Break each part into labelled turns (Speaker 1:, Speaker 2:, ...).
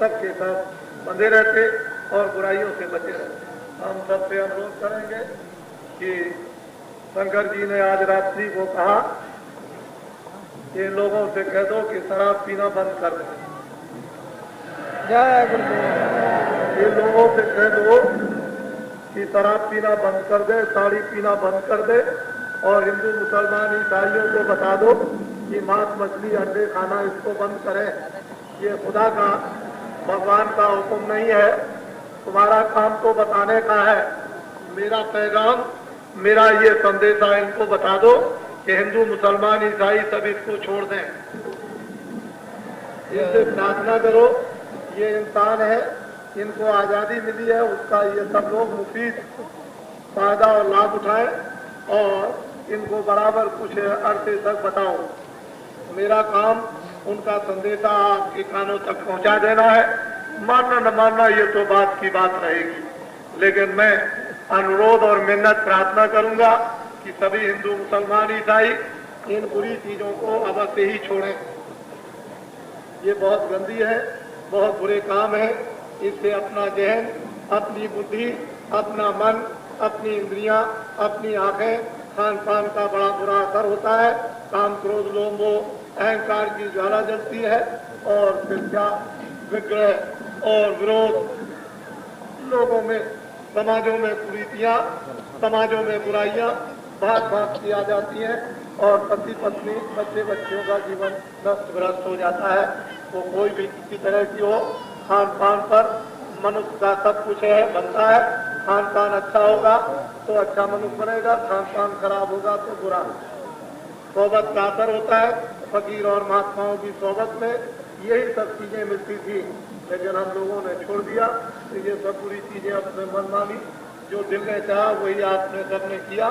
Speaker 1: सबके साथ बंधे रहते और बुराइयों से बचे रहते। हम सबसे अनुरोध करेंगे कि शंकर जी ने आज रात्रि को कहा कि लोगों से कह दो कि शराब पीना बंद कर दें।
Speaker 2: जय गुरुदेव।
Speaker 1: ये लोगों से कह दो कि शराब पीना बंद कर दे, साड़ी पीना बंद कर दे और हिंदू मुसलमान ईसाइयों को बता दो कि मांस मछली अंडे खाना इसको बंद करें। ये खुदा का भगवान का हुक्म नहीं है, तुम्हारा काम तो बताने का है। मेरा पैगाम, मेरा ये संदेशा इनको बता दो कि हिंदू मुसलमान ईसाई सब इसको छोड़ दें। इनसे प्रार्थना करो, ये इंसान है, इनको आज़ादी मिली है, उसका ये सब लोग मुफीद फायदा और लाभ उठाएं और इनको बराबर कुछ अरसे तक बताओ। मेरा काम उनका संदेशा आपके कानों तक पहुंचा देना है। मानना न मानना ये तो बात की बात रहेगी, लेकिन मैं अनुरोध और मिन्नत प्रार्थना करूंगा कि सभी हिंदू मुसलमान ईसाई इन बुरी चीजों को अवश्य ही छोड़ें। ये बहुत गंदी है, बहुत बुरे काम है। इससे अपना जहन, अपनी बुद्धि, अपना मन, अपनी इंद्रियां, अपनी आंखें, खान पान का बड़ा बुरा असर होता है। काम, क्रोध, लोभ, मोह, अहंकार की ज्वाला जलती है और फिर क्या विग्रह और विरोध लोगों में, समाजों में कुरीतियां, समाजों में बुराइयां भाग भाग की आ जाती हैं और पति पत्नी, बच्चे बच्चियों का जीवन नष्ट भ्रष्ट हो जाता है। वो कोई भी किसी तरह की हो, खान पान पर मनुष्य का सब कुछ है बनता है। खान पान अच्छा होगा तो अच्छा मनुष्य बनेगा, खान पान खराब होगा तो बुरा। सोबत का असर होता है। फकीर और महात्माओं की सोबत में यही सब चीजें मिलती थी, लेकिन हम लोगों ने छोड़ दिया। तो ये सब बुरी चीजें अपने मन मानी, जो दिल ने चाहा वही आपने सबने किया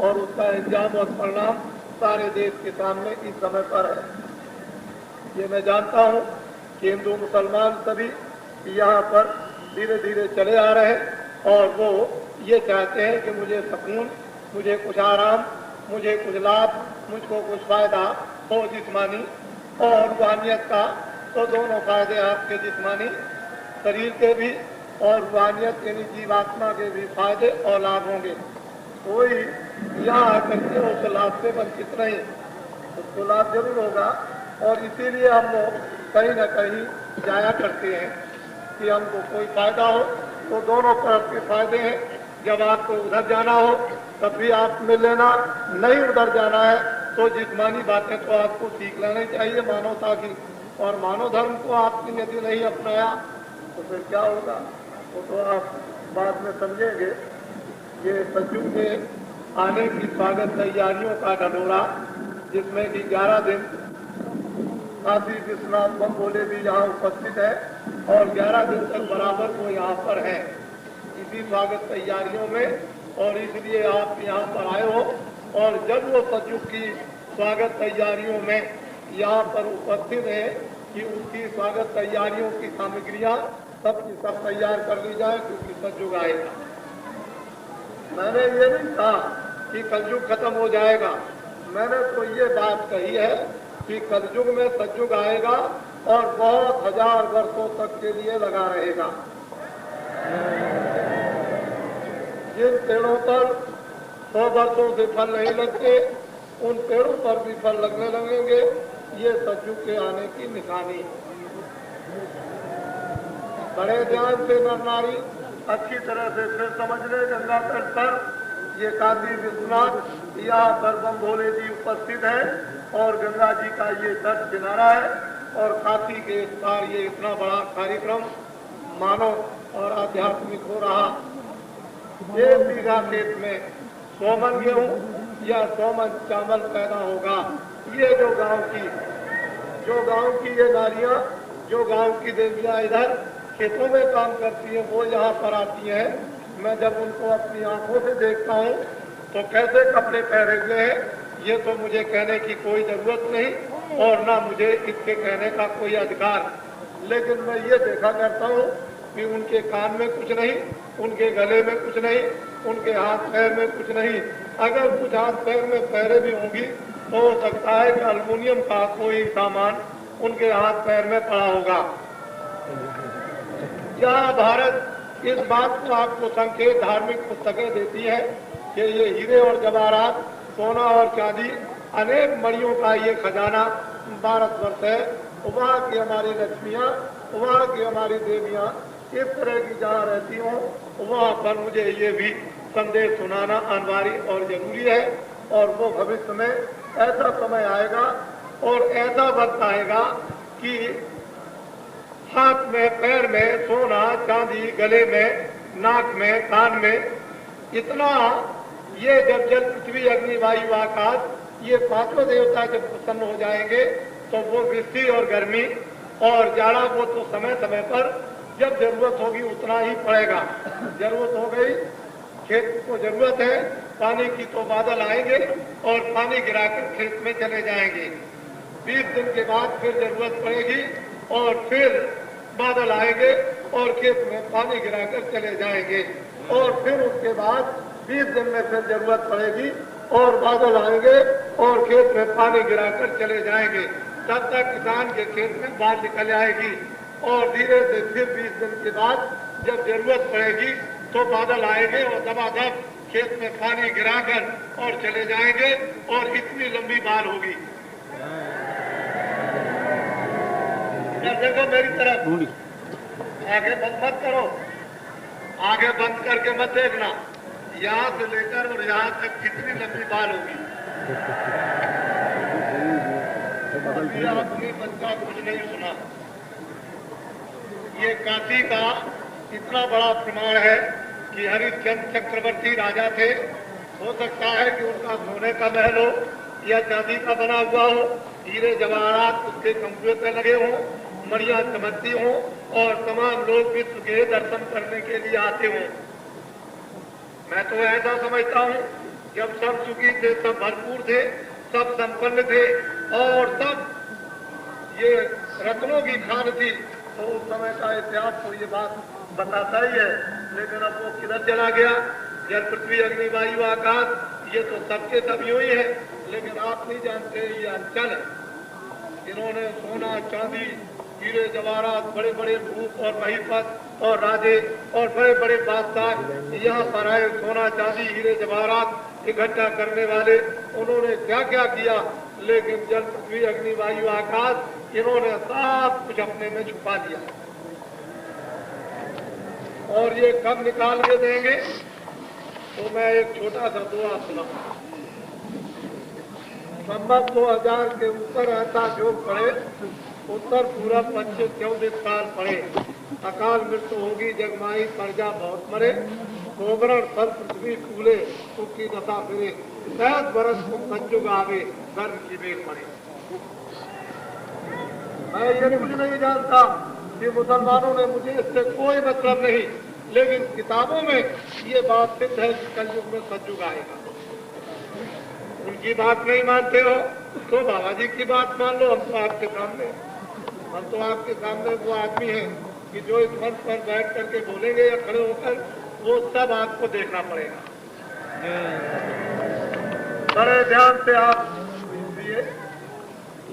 Speaker 1: और उसका इंजाम और परिणाम सारे देश के सामने इस समय पर है। ये मैं जानता हूँ कि हिंदू मुसलमान सभी यहाँ पर धीरे धीरे चले आ रहे हैं और वो ये चाहते हैं कि मुझे सुकून, मुझे कुछ आराम, मुझे कुछ लाभ, मुझको कुछ फायदा हो जिस्मानी और रूहानियत का। तो दोनों फायदे आपके जिस्मानी शरीर के भी और रूहानियत यानी जीवात्मा के भी फायदे और लाभ होंगे। कोई यहाँ आकर के उस लाभ से वंचित नहीं, उसको लाभ जरूर होगा। और इसीलिए हम लोग कहीं न कहीं जाया करते हैं कि हमको कोई फायदा हो। तो दोनों तरफ के फायदे हैं। जब आपको उधर जाना हो तब भी आप मिल लेना, नहीं उधर जाना है तो जिस्मानी बातें तो आपको सीख लेनी चाहिए मानवता की। और मानव धर्म को आपने यदि नहीं अपनाया तो फिर क्या होगा वो तो आप बाद में समझेंगे। ये सत्युग के आने की स्वागत तैयारियों का ढंढोरा, जिसमें कि 11 दिन काशी विश्वनाथ बम भोले भी यहाँ उपस्थित है और 11 दिन तक बराबर वो यहाँ पर है इसी स्वागत तैयारियों में। और इसलिए आप यहाँ पर आए हो और जब वो सत्युग की स्वागत तैयारियों में यहाँ पर उपस्थित है कि उसकी स्वागत तैयारियों की सामग्रियाँ सब की सब तैयार कर ली जाए, क्योंकि सत्युग आएगा। मैंने ये नहीं कहा कि कलयुग खत्म हो जाएगा, मैंने तो ये बात कही है कि कलयुग में सत्युग आएगा और बहुत हजार वर्षों तक के लिए लगा रहेगा। जिन पेड़ों पर 100 वर्षों से फल नहीं लगते उन पेड़ों पर भी फल लगने लगेंगे। ये सत्युग के आने की निशानी। बड़े ध्यान से नर नारी अच्छी तरह से फिर समझ ले। गंगा तट पर ये काशी विश्वनाथ यहाँ पर बम भोले जी उपस्थित है और गंगा जी का ये तट किनारा है और काशी के इस पार ये इतना बड़ा कार्यक्रम मानव और आध्यात्मिक हो रहा। 1 बीघा खेत में 100 मन गेहूं या 100 मन चावल पैदा होगा। ये जो गांव की ये नारियां, जो गांव की देवियां इधर खेतों में काम करती हैं, वो यहाँ पर आती हैं। मैं जब उनको अपनी आंखों से देखता हूँ तो कैसे कपड़े पहने हुए हैं ये तो मुझे कहने की कोई जरूरत नहीं और ना मुझे इसके कहने का कोई अधिकार। लेकिन मैं ये देखा करता हूँ कि उनके कान में कुछ नहीं, उनके गले में कुछ नहीं, उनके हाथ पैर में कुछ नहीं। अगर कुछ हाथ पैर में पैरें भी होंगी तो हो सकता है कि अल्युमिनियम का कोई सामान उनके हाथ पैर में पड़ा होगा। जहाँ भारत इस बात को आपको संकेत धार्मिक पुस्तकें देती है कि ये हीरे और जवाहरात, सोना और चांदी, अनेक मणियों का ये खजाना भारतवर्ष है। वहाँ की हमारी लक्ष्मियाँ, वहाँ की हमारी देवियाँ इस तरह की जहाँ रहती हों, वहाँ पर मुझे ये भी संदेश सुनाना अनिवार्य और जरूरी है। और वो भविष्य में ऐसा समय आएगा और ऐसा वक्त आएगा कि हाथ में, पैर में सोना चांदी, गले में, नाक में, कान में, इतना ये जब जल, पृथ्वी, अग्नि, वायु, आकाश, ये पांचों देवता जब प्रसन्न हो जाएंगे तो वो वृष्टि और गर्मी और जाड़ा वो तो समय समय पर जब जरूरत होगी उतना ही पड़ेगा। जरूरत हो गई, खेत को जरूरत है पानी की, तो बादल आएंगे और पानी गिराकर खेत में चले जाएंगे। 20 दिन के बाद फिर जरूरत पड़ेगी और फिर बादल आएंगे और खेत में पानी गिराकर चले जाएंगे। और फिर उसके बाद 20 दिन में फिर जरूरत पड़ेगी और बादल आएंगे और खेत में पानी गिराकर चले जाएंगे। तब तक किसान के खेत में बाढ़ निकल आएगी और धीरे से फिर 20 दिन के बाद जब जरूरत पड़ेगी तो बादल आएंगे और दबादब खेत में पानी गिराकर और चले जाएंगे और इतनी लंबी बाढ़ होगी। देखो मेरी तरफ, आगे बंद मत करो, आगे बंद करके मत देखना, यहाँ से लेकर और यहाँ तक कितनी लंबी बाढ़ होगी। अभी आपने बच्चा कुछ नहीं सुना। ये काशी का इतना बड़ा प्रमाण है कि हरिश्चंद्र चक्रवर्ती राजा थे। हो सकता है कि उनका सोने का महल हो या चांदी का बना हुआ हो, हीरे जवाहरात उसके कमरे पे लगे हों, मणियां चमकती हों और तमाम लोग विश्व के दर्शन करने के लिए आते हों। मैं तो ऐसा समझता हूँ, जब सब सुखी थे, सब भरपूर थे, सब संपन्न थे और सब ये रत्नों की खान थी, तो उस समय का इतिहास तो ये बात बताता ही है। लेकिन अब वो किधर चला गया? जल, पृथ्वी, अग्नि, वायु, आकाश, ये तो सबके सब यूं ही है। लेकिन आप नहीं जानते ये अंचल है। इन्होंने सोना, चांदी, हीरे जवाहरात, बड़े बड़े भूप और महिपत और राजे और बड़े बड़े बादशाह यहाँ पर आए। सोना, चांदी, हीरे जवाहरात इकट्ठा करने वाले उन्होंने क्या क्या किया, लेकिन जल, पृथ्वी, अग्नि, वायु, आकाश, इन्होंने सब कुछ अपने में छुपा लिया। और ये कब निकाल के देंगे? तो मैं एक छोटा सा दुआ सुनाऊं। संवत 2000 के ऊपर ऐसा योग पड़े, उत्तर पूरब पश्चिम 14 साल पड़े। अकाल मृत्यु होगी, जगमाई प्रजा बहुत मरे, गोबरण फल पृथ्वी फूले, सुख की दशा फिरे, 10 बरस को संजुग आवे, धर्म की बेग पड़े। मैं ये कुछ नहीं जानता कि मुसलमानों ने मुझे इससे कोई मतलब नहीं, लेकिन किताबों में ये बात सिद्ध है कि कलयुग में संजुग आएगा। उनकी बात नहीं मानते हो तो बाबा जी की बात मान लो। हम तो आपके सामने वो आदमी हैं कि जो इस मंच पर बैठ करके बोलेंगे या खड़े होकर, वो सब आपको देखना पड़ेगा। बड़े ध्यान से आप सुनिए,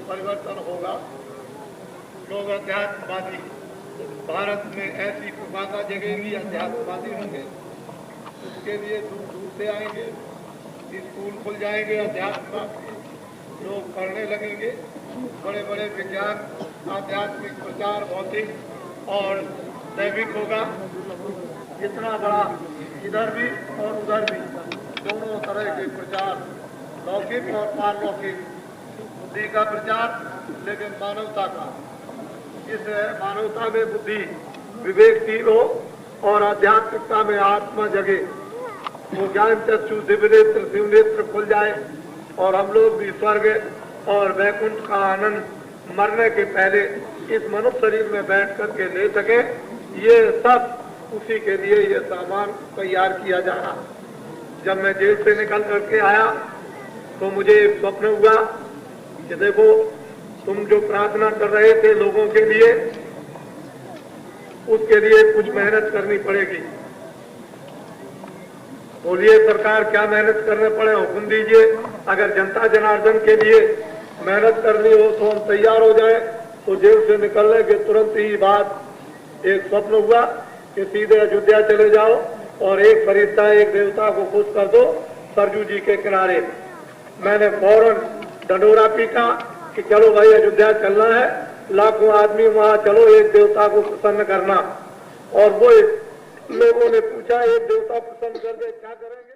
Speaker 1: परिवर्तन होगा। लोग अध्यात्मवादी, भारत में ऐसी प्रभाषा जगेगी, अध्यात्मवादी होंगे, उसके लिए दूर दूर से आएंगे, स्कूल खुल जाएंगे, अध्यात्म लोग पढ़ने लगेंगे, बड़े बड़े विज्ञान, आध्यात्मिक प्रचार, भौतिक और दैविक होगा। इतना बड़ा इधर भी और उधर भी दोनों तरह के प्रचार, लौकिक और पारलौकिक बुद्धि का प्रचार, लेकिन मानवता का। इस मानवता में बुद्धि विवेकशील हो और आध्यात्मिकता में आत्मा जगे, वो ज्ञान चक्षु, दिव्य नेत्र, शिव नेत्र खुल जाए और हम लोग भी स्वर्ग और वैकुंठ का आनंद मरने के पहले इस मनुष्य शरीर में बैठ करके ले सके। ये सब उसी के लिए ये सामान तैयार किया जा रहा। जब मैं जेल से निकल करके आया तो मुझे एक स्वप्न हुआ कि देखो, तुम जो प्रार्थना कर रहे थे लोगों के लिए, उसके लिए कुछ मेहनत करनी पड़ेगी। बोलिए सरकार, क्या मेहनत करने पड़े, हुक्म दीजिए। अगर जनता जनार्दन के लिए मेहनत करनी हो तो हम तैयार हो जाए। तो जेल से निकलने के तुरंत ही बाद एक स्वप्न हुआ कि सीधे अयोध्या चले जाओ और एक फरिश्ता एक देवता को खुश कर दो सरजू जी के किनारे। मैंने फौरन डंडोरा पीटा कि चलो भाई अयोध्या चलना है, लाखों आदमी वहां चलो एक देवता को प्रसन्न करना। और वो लोगों ने पूछा एक देवता प्रसन्न कर दे क्या करेंगे।